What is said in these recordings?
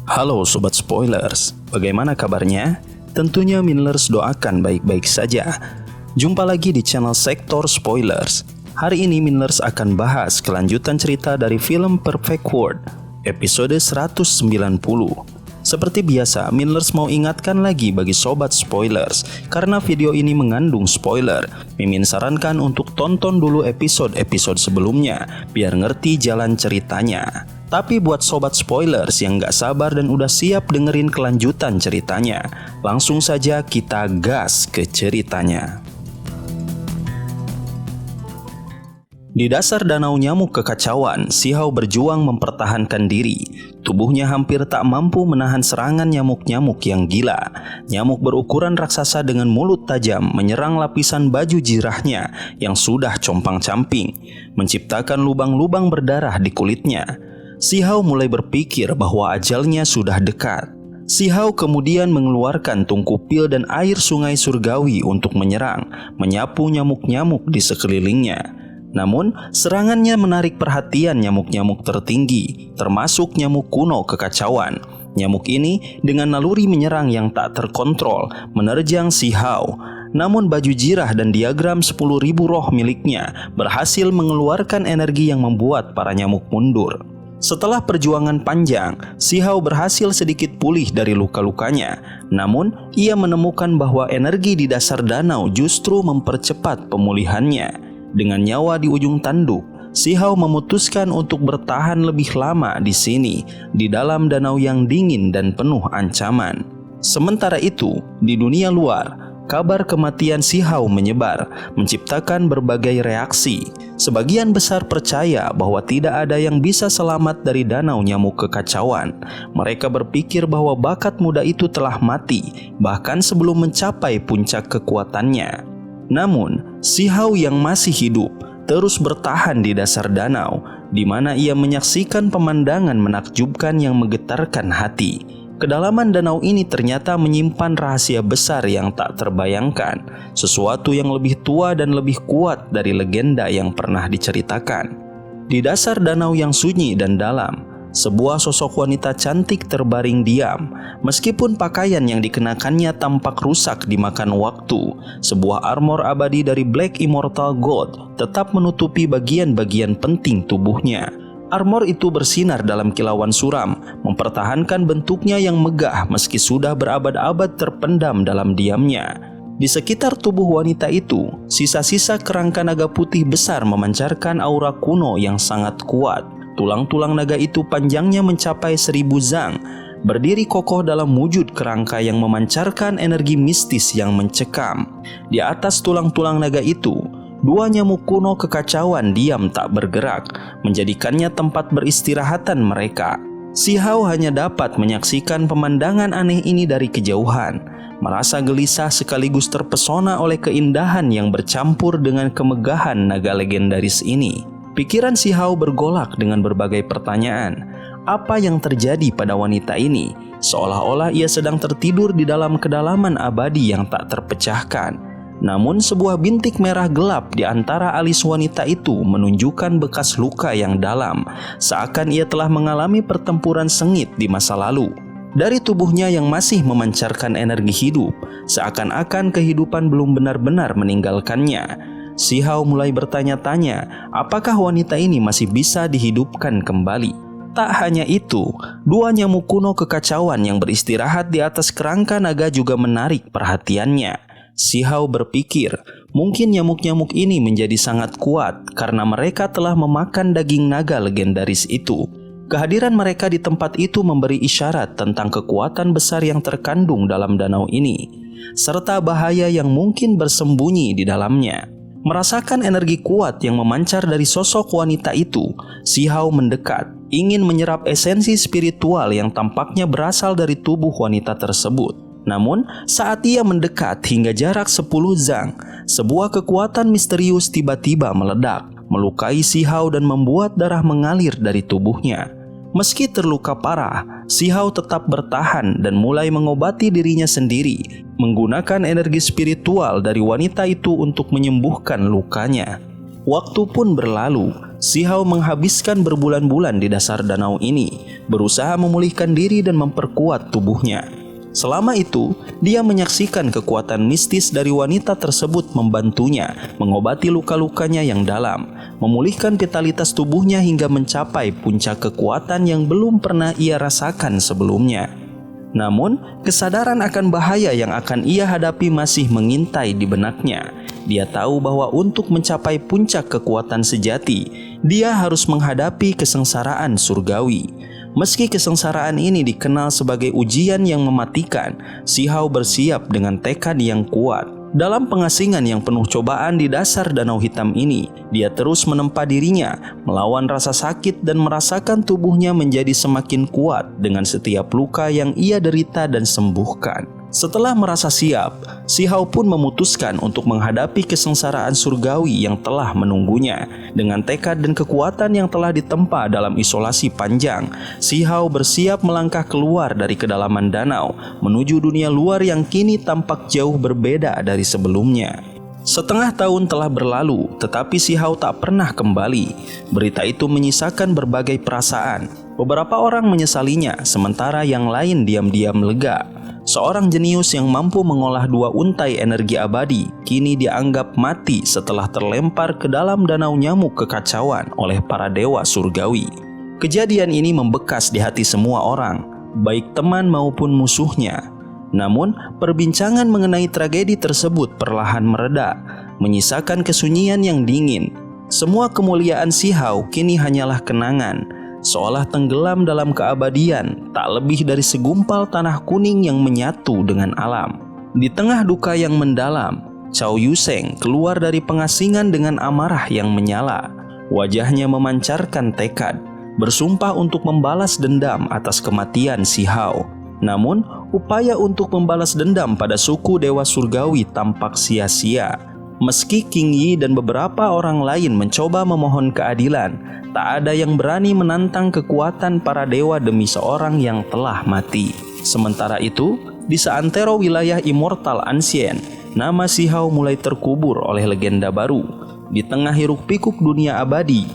Halo Sobat Spoilers, bagaimana kabarnya? Tentunya Minlers doakan baik-baik saja. Jumpa lagi di channel Sektor Spoilers. Hari ini Minlers akan bahas kelanjutan cerita dari film Perfect World, episode 190. Seperti biasa, Minlers mau ingatkan lagi bagi Sobat Spoilers, karena video ini mengandung spoiler. Mimin sarankan untuk tonton dulu episode-episode sebelumnya, biar ngerti jalan ceritanya. Tapi buat Sobat Spoilers yang gak sabar dan udah siap dengerin kelanjutan ceritanya, langsung saja kita gas ke ceritanya. Di dasar danau nyamuk kekacauan, Si Hao berjuang mempertahankan diri. Tubuhnya hampir tak mampu menahan serangan nyamuk-nyamuk yang gila. Nyamuk berukuran raksasa dengan mulut tajam menyerang lapisan baju jirahnya yang sudah compang-camping, menciptakan lubang-lubang berdarah di kulitnya. Si Hao mulai berpikir bahwa ajalnya sudah dekat. Si Hao kemudian mengeluarkan tungku pil dan air sungai surgawi untuk menyerang, menyapu nyamuk-nyamuk di sekelilingnya. Namun, serangannya menarik perhatian nyamuk-nyamuk tertinggi, termasuk nyamuk kuno kekacauan. Nyamuk ini dengan naluri menyerang yang tak terkontrol, menerjang Si Hao. Namun baju jirah dan diagram 10.000 roh miliknya berhasil mengeluarkan energi yang membuat para nyamuk mundur. Setelah perjuangan panjang, Si Hao berhasil sedikit pulih dari luka-lukanya. Namun, ia menemukan bahwa energi di dasar danau justru mempercepat pemulihannya. Dengan nyawa di ujung tanduk, Si Hao memutuskan untuk bertahan lebih lama di sini, di dalam danau yang dingin dan penuh ancaman. Sementara itu, di dunia luar, kabar kematian Si Hao menyebar, menciptakan berbagai reaksi. Sebagian besar percaya bahwa tidak ada yang bisa selamat dari danau nyamuk kekacauan. Mereka berpikir bahwa bakat muda itu telah mati, bahkan sebelum mencapai puncak kekuatannya. Namun, Si Hao yang masih hidup terus bertahan di dasar danau, di mana ia menyaksikan pemandangan menakjubkan yang menggetarkan hati. Kedalaman danau ini ternyata menyimpan rahasia besar yang tak terbayangkan, sesuatu yang lebih tua dan lebih kuat dari legenda yang pernah diceritakan. Di dasar danau yang sunyi dan dalam, sebuah sosok wanita cantik terbaring diam. Meskipun pakaian yang dikenakannya tampak rusak dimakan waktu, sebuah armor abadi dari Black Immortal Gold tetap menutupi bagian-bagian penting tubuhnya. Armor itu bersinar dalam kilauan suram, mempertahankan bentuknya yang megah meski sudah berabad-abad terpendam dalam diamnya. Di sekitar tubuh wanita itu, sisa-sisa kerangka naga putih besar memancarkan aura kuno yang sangat kuat. Tulang-tulang naga itu panjangnya mencapai 1000 zang, berdiri kokoh dalam wujud kerangka yang memancarkan energi mistis yang mencekam. Di atas tulang-tulang naga itu, dua nyamuk kuno kekacauan diam tak bergerak, menjadikannya tempat beristirahatan mereka. Si Hao hanya dapat menyaksikan pemandangan aneh ini dari kejauhan, merasa gelisah sekaligus terpesona oleh keindahan yang bercampur dengan kemegahan naga legendaris ini. Pikiran Si Hao bergolak dengan berbagai pertanyaan. Apa yang terjadi pada wanita ini? Seolah-olah ia sedang tertidur di dalam kedalaman abadi yang tak terpecahkan. Namun sebuah bintik merah gelap di antara alis wanita itu menunjukkan bekas luka yang dalam, seakan ia telah mengalami pertempuran sengit di masa lalu. Dari tubuhnya yang masih memancarkan energi hidup, seakan-akan kehidupan belum benar-benar meninggalkannya. Si Hao mulai bertanya-tanya, apakah wanita ini masih bisa dihidupkan kembali? Tak hanya itu, dua nyamuk kuno kekacauan yang beristirahat di atas kerangka naga juga menarik perhatiannya. Si Hao berpikir, mungkin nyamuk-nyamuk ini menjadi sangat kuat karena mereka telah memakan daging naga legendaris itu. Kehadiran mereka di tempat itu memberi isyarat tentang kekuatan besar yang terkandung dalam danau ini, serta bahaya yang mungkin bersembunyi di dalamnya. Merasakan energi kuat yang memancar dari sosok wanita itu, Si Hao mendekat, ingin menyerap esensi spiritual yang tampaknya berasal dari tubuh wanita tersebut. Namun, saat ia mendekat hingga jarak 10 zang, sebuah kekuatan misterius tiba-tiba meledak, melukai Si Hao dan membuat darah mengalir dari tubuhnya. Meski terluka parah, Si Hao tetap bertahan dan mulai mengobati dirinya sendiri, menggunakan energi spiritual dari wanita itu untuk menyembuhkan lukanya. Waktu pun berlalu, Si Hao menghabiskan berbulan-bulan di dasar danau ini, berusaha memulihkan diri dan memperkuat tubuhnya. Selama itu, dia menyaksikan kekuatan mistis dari wanita tersebut membantunya mengobati luka-lukanya yang dalam, memulihkan vitalitas tubuhnya hingga mencapai puncak kekuatan yang belum pernah ia rasakan sebelumnya. Namun, kesadaran akan bahaya yang akan ia hadapi masih mengintai di benaknya. Dia tahu bahwa untuk mencapai puncak kekuatan sejati, dia harus menghadapi kesengsaraan surgawi. Meski kesengsaraan ini dikenal sebagai ujian yang mematikan, Si Hao bersiap dengan tekad yang kuat. Dalam pengasingan yang penuh cobaan di dasar danau hitam ini, dia terus menempa dirinya, melawan rasa sakit dan merasakan tubuhnya menjadi semakin kuat dengan setiap luka yang ia derita dan sembuhkan. Setelah merasa siap, Si Hao pun memutuskan untuk menghadapi kesengsaraan surgawi yang telah menunggunya. Dengan tekad dan kekuatan yang telah ditempa dalam isolasi panjang, Si Hao bersiap melangkah keluar dari kedalaman danau, menuju dunia luar yang kini tampak jauh berbeda dari sebelumnya. Setengah tahun telah berlalu, tetapi Si Hao tak pernah kembali. Berita itu menyisakan berbagai perasaan. Beberapa orang menyesalinya, sementara yang lain diam-diam lega. Seorang jenius yang mampu mengolah 2 untai energi abadi kini dianggap mati setelah terlempar ke dalam danau nyamuk kekacauan oleh para dewa surgawi. Kejadian ini membekas di hati semua orang, baik teman maupun musuhnya. Namun, perbincangan mengenai tragedi tersebut perlahan mereda, menyisakan kesunyian yang dingin. Semua kemuliaan Si Hao kini hanyalah kenangan, seolah tenggelam dalam keabadian, tak lebih dari segumpal tanah kuning yang menyatu dengan alam. Di tengah duka yang mendalam, Cao Yuseng keluar dari pengasingan dengan amarah yang menyala. Wajahnya memancarkan tekad, bersumpah untuk membalas dendam atas kematian Si Hao. Namun, upaya untuk membalas dendam pada suku Dewa Surgawi tampak sia-sia. Meski King Yi dan beberapa orang lain mencoba memohon keadilan, tak ada yang berani menantang kekuatan para dewa demi seorang yang telah mati. Sementara itu, di seantero wilayah Immortal Ancient, nama Si Hao mulai terkubur oleh legenda baru. Di tengah hiruk-pikuk dunia abadi,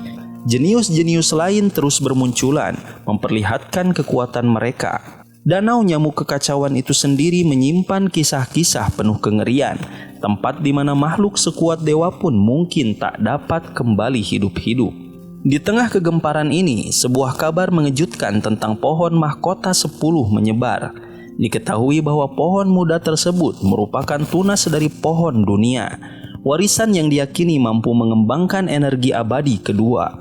jenius-jenius lain terus bermunculan, memperlihatkan kekuatan mereka. Danau nyamuk kekacauan itu sendiri menyimpan kisah-kisah penuh kengerian, tempat di mana makhluk sekuat dewa pun mungkin tak dapat kembali hidup-hidup. Di tengah kegemparan ini, sebuah kabar mengejutkan tentang pohon mahkota 10 menyebar. Diketahui bahwa pohon muda tersebut merupakan tunas dari pohon dunia, warisan yang diyakini mampu mengembangkan energi abadi kedua.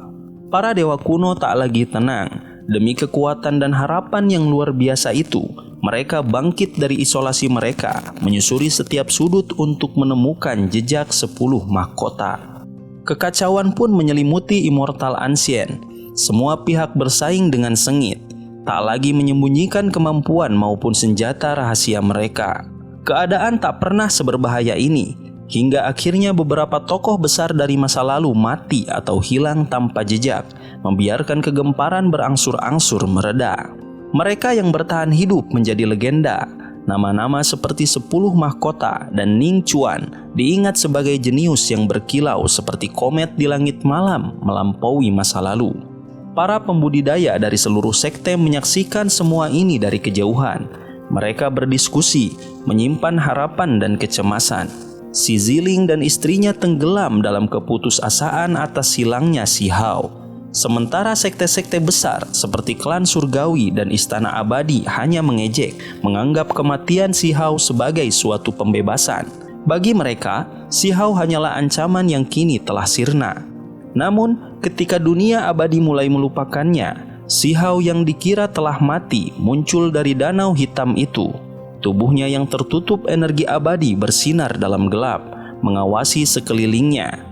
Para dewa kuno tak lagi tenang. Demi kekuatan dan harapan yang luar biasa itu, mereka bangkit dari isolasi mereka, menyusuri setiap sudut untuk menemukan jejak 10 mahkota. Kekacauan pun menyelimuti Immortal Ancient. Semua pihak bersaing dengan sengit, tak lagi menyembunyikan kemampuan maupun senjata rahasia mereka. Keadaan tak pernah seberbahaya ini, hingga akhirnya beberapa tokoh besar dari masa lalu mati atau hilang tanpa jejak, membiarkan kegemparan berangsur-angsur mereda. Mereka yang bertahan hidup menjadi legenda. Nama-nama seperti 10 mahkota dan Ning Chuan diingat sebagai jenius yang berkilau seperti komet di langit malam melampaui masa lalu. Para pembudidaya dari seluruh sekte menyaksikan semua ini dari kejauhan. Mereka berdiskusi, menyimpan harapan dan kecemasan. Si Ziling dan istrinya tenggelam dalam keputusasaan atas hilangnya Si Hao. Sementara sekte-sekte besar seperti klan surgawi dan istana abadi hanya mengejek, menganggap kematian Si Hao sebagai suatu pembebasan. Bagi mereka, Si Hao hanyalah ancaman yang kini telah sirna. Namun, ketika dunia abadi mulai melupakannya, Si Hao yang dikira telah mati muncul dari danau hitam itu. Tubuhnya yang tertutup energi abadi bersinar dalam gelap, mengawasi sekelilingnya.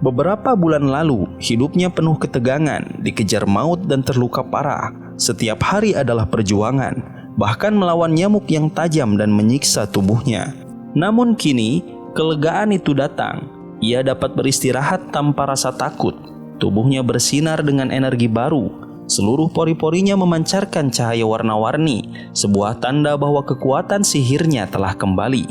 Beberapa bulan lalu, hidupnya penuh ketegangan, dikejar maut dan terluka parah. Setiap hari adalah perjuangan, bahkan melawan nyamuk yang tajam dan menyiksa tubuhnya. Namun kini, kelegaan itu datang. Ia dapat beristirahat tanpa rasa takut. Tubuhnya bersinar dengan energi baru. Seluruh pori-porinya memancarkan cahaya warna-warni, sebuah tanda bahwa kekuatan sihirnya telah kembali.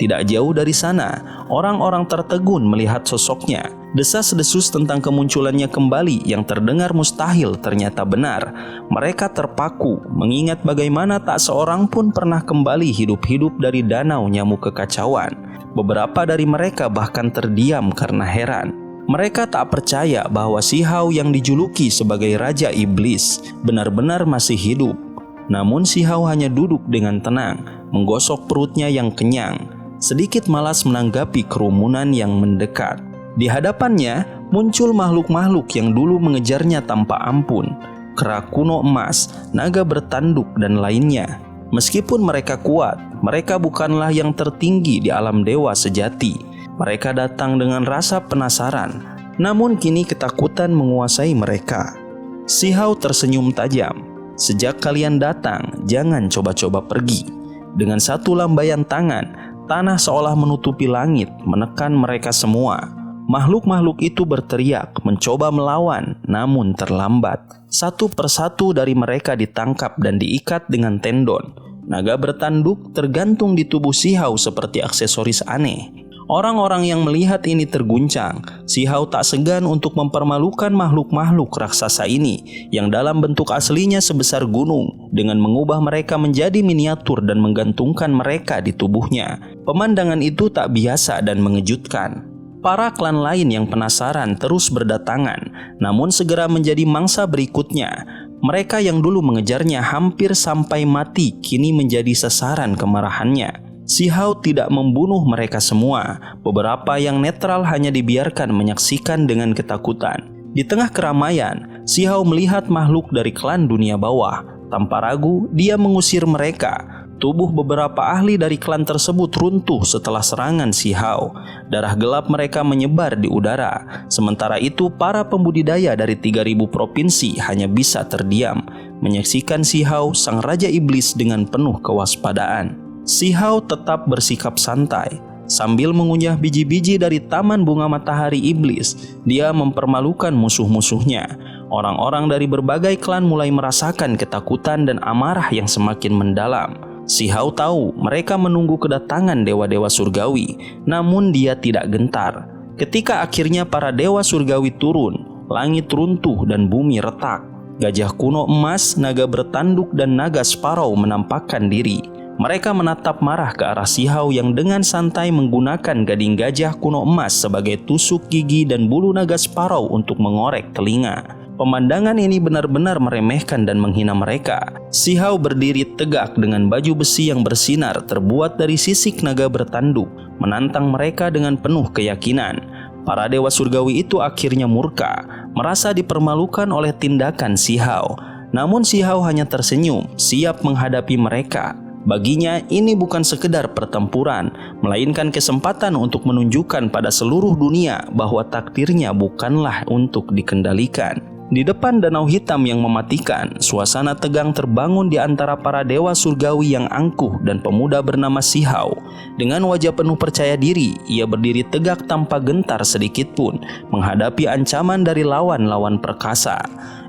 Tidak jauh dari sana, orang-orang tertegun melihat sosoknya. Desas-desus tentang kemunculannya kembali yang terdengar mustahil ternyata benar. Mereka terpaku mengingat bagaimana tak seorang pun pernah kembali hidup-hidup dari danau nyamuk kekacauan. Beberapa dari mereka bahkan terdiam karena heran. Mereka tak percaya bahwa si Hao yang dijuluki sebagai Raja Iblis benar-benar masih hidup. Namun si Hao hanya duduk dengan tenang, menggosok perutnya yang kenyang, sedikit malas menanggapi kerumunan yang mendekat. Di hadapannya muncul makhluk-makhluk yang dulu mengejarnya tanpa ampun. Kera kuno emas, naga bertanduk, dan lainnya. Meskipun mereka kuat, mereka bukanlah yang tertinggi di alam dewa sejati. Mereka datang dengan rasa penasaran, namun kini ketakutan menguasai mereka. Si Hao tersenyum tajam. Sejak kalian datang, jangan coba-coba pergi. Dengan satu lambaian tangan, tanah seolah menutupi langit, menekan mereka semua. Makhluk-makhluk itu berteriak, mencoba melawan, namun terlambat. Satu persatu dari mereka ditangkap dan diikat dengan tendon. Naga bertanduk tergantung di tubuh si Hao seperti aksesoris aneh. Orang-orang yang melihat ini terguncang. Si Hao tak segan untuk mempermalukan makhluk-makhluk raksasa ini yang dalam bentuk aslinya sebesar gunung, dengan mengubah mereka menjadi miniatur dan menggantungkan mereka di tubuhnya. Pemandangan itu tak biasa dan mengejutkan. Para klan lain yang penasaran terus berdatangan, namun segera menjadi mangsa berikutnya. Mereka yang dulu mengejarnya hampir sampai mati kini menjadi sasaran kemarahannya. Si Hao tidak membunuh mereka semua. Beberapa yang netral hanya dibiarkan menyaksikan dengan ketakutan. Di tengah keramaian, si Hao melihat makhluk dari klan dunia bawah. Tanpa ragu, dia mengusir mereka. Tubuh beberapa ahli dari klan tersebut runtuh setelah serangan si Hao. Darah gelap mereka menyebar di udara. Sementara itu, para pembudidaya dari 3.000 provinsi hanya bisa terdiam, menyaksikan si Hao, sang Raja Iblis, dengan penuh kewaspadaan. Si Hao tetap bersikap santai. Sambil mengunyah biji-biji dari Taman Bunga Matahari Iblis, dia mempermalukan musuh-musuhnya. Orang-orang dari berbagai klan mulai merasakan ketakutan dan amarah yang semakin mendalam. Si Hao tahu mereka menunggu kedatangan dewa-dewa surgawi, namun dia tidak gentar. Ketika akhirnya para dewa surgawi turun, langit runtuh dan bumi retak. Gajah kuno emas, naga bertanduk, dan naga Sparrow menampakkan diri. Mereka menatap marah ke arah si Hao yang dengan santai menggunakan gading gajah kuno emas sebagai tusuk gigi dan bulu naga Sparrow untuk mengorek telinga. Pemandangan ini benar-benar meremehkan dan menghina mereka. Si Hao berdiri tegak dengan baju besi yang bersinar terbuat dari sisik naga bertanduk, menantang mereka dengan penuh keyakinan. Para dewa surgawi itu akhirnya murka, merasa dipermalukan oleh tindakan si Hao. Namun si Hao hanya tersenyum, siap menghadapi mereka. Baginya ini bukan sekedar pertempuran, melainkan kesempatan untuk menunjukkan pada seluruh dunia bahwa takdirnya bukanlah untuk dikendalikan. Di depan danau hitam yang mematikan, suasana tegang terbangun di antara para dewa surgawi yang angkuh dan pemuda bernama si Hao. Dengan wajah penuh percaya diri, ia berdiri tegak tanpa gentar sedikit pun menghadapi ancaman dari lawan-lawan perkasa.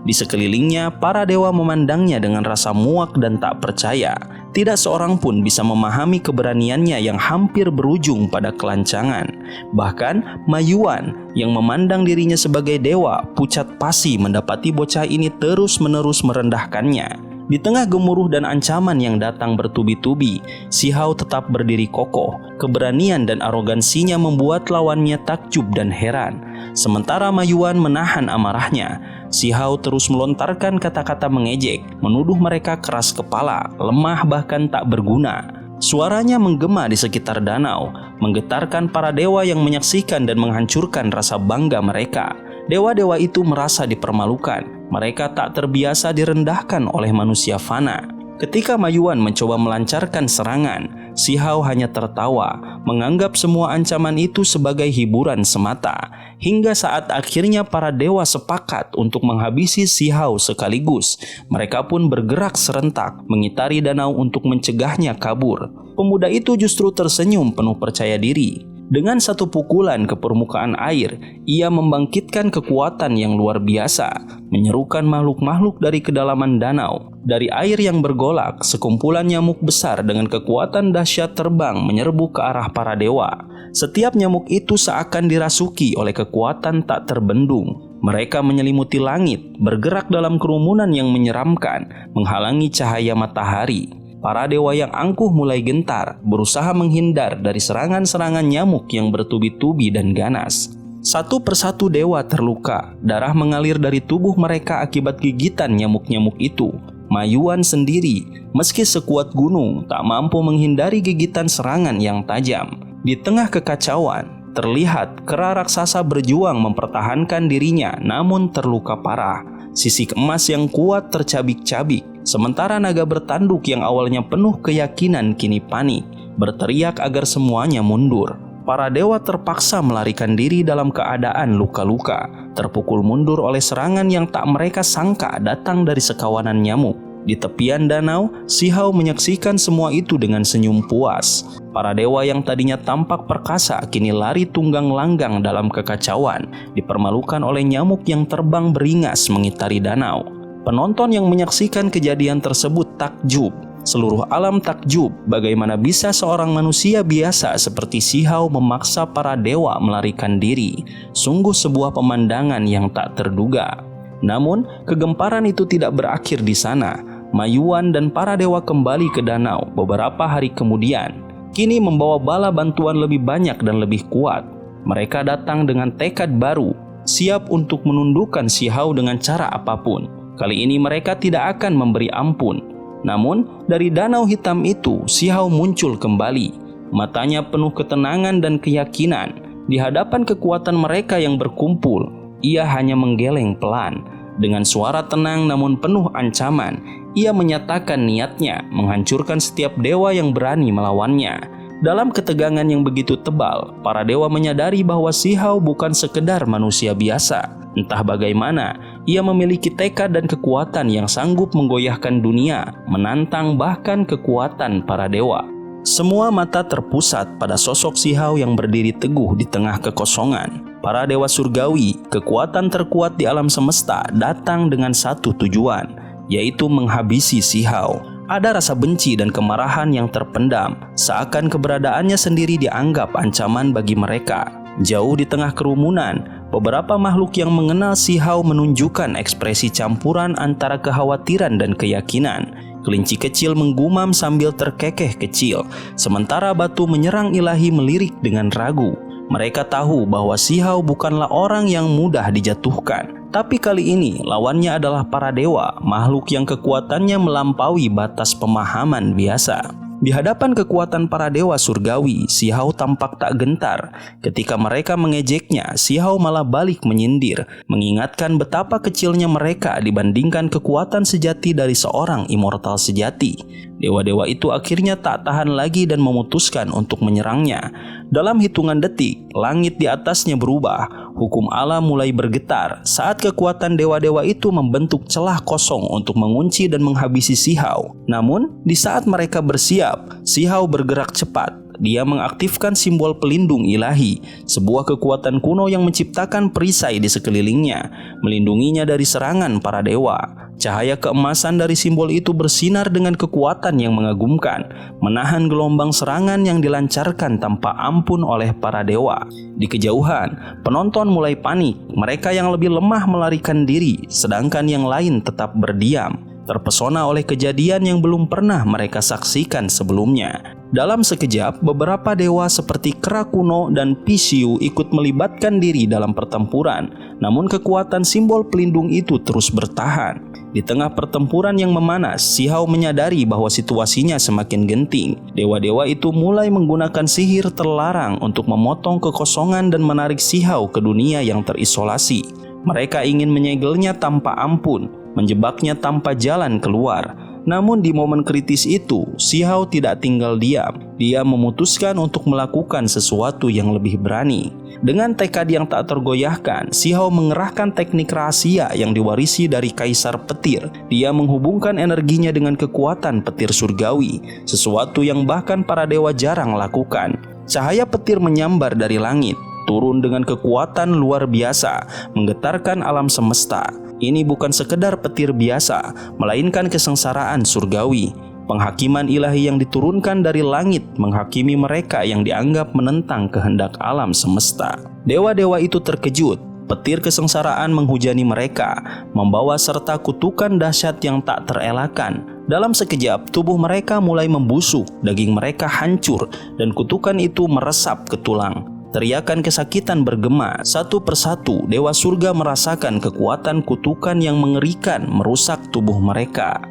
Di sekelilingnya, para dewa memandangnya dengan rasa muak dan tak percaya. Tidak seorang pun bisa memahami keberaniannya yang hampir berujung pada kelancangan. Bahkan Ma Yuan yang memandang dirinya sebagai dewa pucat pasi mendapati bocah ini terus-menerus merendahkannya. Di tengah gemuruh dan ancaman yang datang bertubi-tubi, si Hao tetap berdiri kokoh. Keberanian dan arogansinya membuat lawannya takjub dan heran. Sementara Ma Yuan menahan amarahnya, si Hao terus melontarkan kata-kata mengejek, menuduh mereka keras kepala, lemah, bahkan tak berguna. Suaranya menggema di sekitar danau, menggetarkan para dewa yang menyaksikan dan menghancurkan rasa bangga mereka. Dewa-dewa itu merasa dipermalukan. Mereka tak terbiasa direndahkan oleh manusia fana. Ketika Ma Yuan mencoba melancarkan serangan, si Hao hanya tertawa, menganggap semua ancaman itu sebagai hiburan semata. Hingga saat akhirnya para dewa sepakat untuk menghabisi si Hao sekaligus, mereka pun bergerak serentak, mengitari danau untuk mencegahnya kabur. Pemuda itu justru tersenyum penuh percaya diri. Dengan satu pukulan ke permukaan air, ia membangkitkan kekuatan yang luar biasa, menyerukan makhluk-makhluk dari kedalaman danau. Dari air yang bergolak, sekumpulan nyamuk besar dengan kekuatan dahsyat terbang menyerbu ke arah para dewa. Setiap nyamuk itu seakan dirasuki oleh kekuatan tak terbendung. Mereka menyelimuti langit, bergerak dalam kerumunan yang menyeramkan, menghalangi cahaya matahari. Para dewa yang angkuh mulai gentar, berusaha menghindar dari serangan-serangan nyamuk yang bertubi-tubi dan ganas. Satu persatu dewa terluka, darah mengalir dari tubuh mereka akibat gigitan nyamuk-nyamuk itu. Mayuan sendiri, meski sekuat gunung, tak mampu menghindari gigitan serangan yang tajam. Di tengah kekacauan, terlihat kera raksasa berjuang mempertahankan dirinya namun terluka parah. Sisik emas yang kuat tercabik-cabik, sementara naga bertanduk yang awalnya penuh keyakinan kini panik, berteriak agar semuanya mundur. Para dewa terpaksa melarikan diri dalam keadaan luka-luka, terpukul mundur oleh serangan yang tak mereka sangka datang dari sekawanan nyamuk. Di tepian danau, Sihau menyaksikan semua itu dengan senyum puas. Para dewa yang tadinya tampak perkasa kini lari tunggang langgang dalam kekacauan, dipermalukan oleh nyamuk yang terbang beringas mengitari danau. Penonton yang menyaksikan kejadian tersebut takjub. Seluruh alam takjub bagaimana bisa seorang manusia biasa seperti Sihau memaksa para dewa melarikan diri. Sungguh sebuah pemandangan yang tak terduga. Namun, kegemparan itu tidak berakhir di sana. Mayuan dan para dewa kembali ke danau beberapa hari kemudian, kini membawa bala bantuan lebih banyak dan lebih kuat. Mereka datang dengan tekad baru, siap untuk menundukkan Sihau dengan cara apapun. Kali ini mereka tidak akan memberi ampun. Namun, dari danau hitam itu, Sihau muncul kembali. Matanya penuh ketenangan dan keyakinan. Di hadapan kekuatan mereka yang berkumpul, ia hanya menggeleng pelan. Dengan suara tenang namun penuh ancaman, ia menyatakan niatnya menghancurkan setiap dewa yang berani melawannya. Dalam ketegangan yang begitu tebal, para dewa menyadari bahwa Sihau bukan sekedar manusia biasa. Entah bagaimana, ia memiliki tekad dan kekuatan yang sanggup menggoyahkan dunia, menantang bahkan kekuatan para dewa. Semua mata terpusat pada sosok Sihau yang berdiri teguh di tengah kekosongan. Para dewa surgawi, kekuatan terkuat di alam semesta, datang dengan satu tujuan, yaitu menghabisi Sihau. Ada rasa benci dan kemarahan yang terpendam, seakan keberadaannya sendiri dianggap ancaman bagi mereka. Jauh di tengah kerumunan, beberapa makhluk yang mengenal Sihau menunjukkan ekspresi campuran antara kekhawatiran dan keyakinan. Kelinci kecil menggumam sambil terkekeh kecil, sementara batu menyerang ilahi melirik dengan ragu. Mereka tahu bahwa Sihau bukanlah orang yang mudah dijatuhkan. Tapi kali ini lawannya adalah para dewa, makhluk yang kekuatannya melampaui batas pemahaman biasa. Di hadapan kekuatan para dewa surgawi, Sihau tampak tak gentar. Ketika mereka mengejeknya, Sihau malah balik menyindir, mengingatkan betapa kecilnya mereka dibandingkan kekuatan sejati dari seorang immortal sejati. Dewa-dewa itu akhirnya tak tahan lagi dan memutuskan untuk menyerangnya. Dalam hitungan detik, langit di atasnya berubah. Hukum alam mulai bergetar saat kekuatan dewa-dewa itu membentuk celah kosong untuk mengunci dan menghabisi Sihau. Namun, di saat mereka bersiap, Sihau bergerak cepat. Dia mengaktifkan simbol pelindung ilahi, sebuah kekuatan kuno yang menciptakan perisai di sekelilingnya, melindunginya dari serangan para dewa. Cahaya keemasan dari simbol itu bersinar dengan kekuatan yang mengagumkan, menahan gelombang serangan yang dilancarkan tanpa ampun oleh para dewa. Di kejauhan, penonton mulai panik. Mereka yang lebih lemah melarikan diri, sedangkan yang lain tetap berdiam, terpesona oleh kejadian yang belum pernah mereka saksikan sebelumnya. Dalam sekejap, beberapa dewa seperti kera kuno dan Pisiu ikut melibatkan diri dalam pertempuran. Namun kekuatan simbol pelindung itu terus bertahan. Di tengah pertempuran yang memanas, Sihau menyadari bahwa situasinya semakin genting. Dewa-dewa itu mulai menggunakan sihir terlarang untuk memotong kekosongan dan menarik Sihau ke dunia yang terisolasi. Mereka ingin menyegelnya tanpa ampun, menjebaknya tanpa jalan keluar. Namun di momen kritis itu, Sihau tidak tinggal diam. Dia memutuskan untuk melakukan sesuatu yang lebih berani. Dengan tekad yang tak tergoyahkan, Sihau mengerahkan teknik rahasia yang diwarisi dari Kaisar Petir. Dia menghubungkan energinya dengan kekuatan petir surgawi, sesuatu yang bahkan para dewa jarang lakukan. Cahaya petir menyambar dari langit, turun dengan kekuatan luar biasa, menggetarkan alam semesta. Ini bukan sekedar petir biasa, melainkan kesengsaraan surgawi. Penghakiman ilahi yang diturunkan dari langit menghakimi mereka yang dianggap menentang kehendak alam semesta. Dewa-dewa itu terkejut. Petir kesengsaraan menghujani mereka, membawa serta kutukan dahsyat yang tak terelakkan. Dalam sekejap, tubuh mereka mulai membusuk, daging mereka hancur, dan kutukan itu meresap ke tulang. Teriakan kesakitan bergema, satu persatu dewa surga merasakan kekuatan kutukan yang mengerikan merusak tubuh mereka.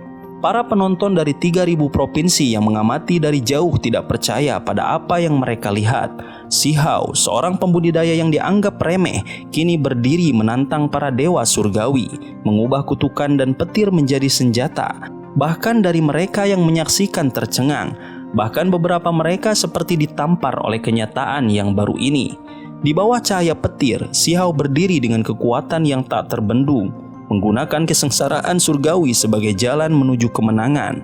Para penonton dari 3.000 provinsi yang mengamati dari jauh tidak percaya pada apa yang mereka lihat. Shihao, seorang pembudidaya yang dianggap remeh, kini berdiri menantang para dewa surgawi, mengubah kutukan dan petir menjadi senjata. Bahkan dari mereka yang menyaksikan tercengang, bahkan beberapa mereka seperti ditampar oleh kenyataan yang baru ini. Di bawah cahaya petir, Shihao berdiri dengan kekuatan yang tak terbendung, menggunakan kesengsaraan surgawi sebagai jalan menuju kemenangan.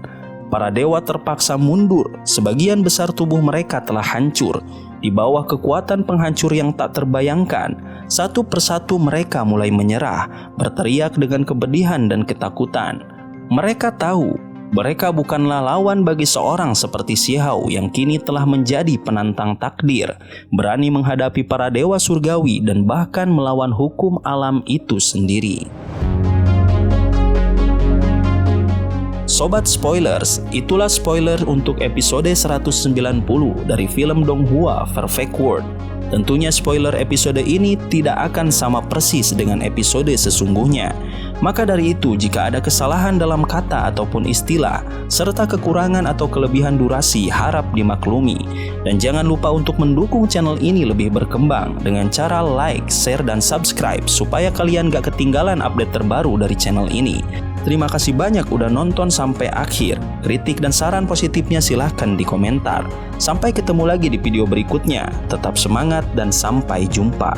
Para dewa terpaksa mundur, sebagian besar tubuh mereka telah hancur. Di bawah kekuatan penghancur yang tak terbayangkan, satu persatu mereka mulai menyerah, berteriak dengan kepedihan dan ketakutan. Mereka tahu, mereka bukanlah lawan bagi seorang seperti Shihao yang kini telah menjadi penantang takdir, berani menghadapi para dewa surgawi dan bahkan melawan hukum alam itu sendiri. Sobat Spoilers, itulah spoiler untuk episode 190 dari film Donghua Perfect World. Tentunya spoiler episode ini tidak akan sama persis dengan episode sesungguhnya. Maka dari itu, jika ada kesalahan dalam kata ataupun istilah, serta kekurangan atau kelebihan durasi, harap dimaklumi. Dan jangan lupa untuk mendukung channel ini lebih berkembang dengan cara like, share, dan subscribe supaya kalian gak ketinggalan update terbaru dari channel ini. Terima kasih banyak udah nonton sampai akhir. Kritik dan saran positifnya silahkan di komentar. Sampai ketemu lagi di video berikutnya. Tetap semangat dan sampai jumpa.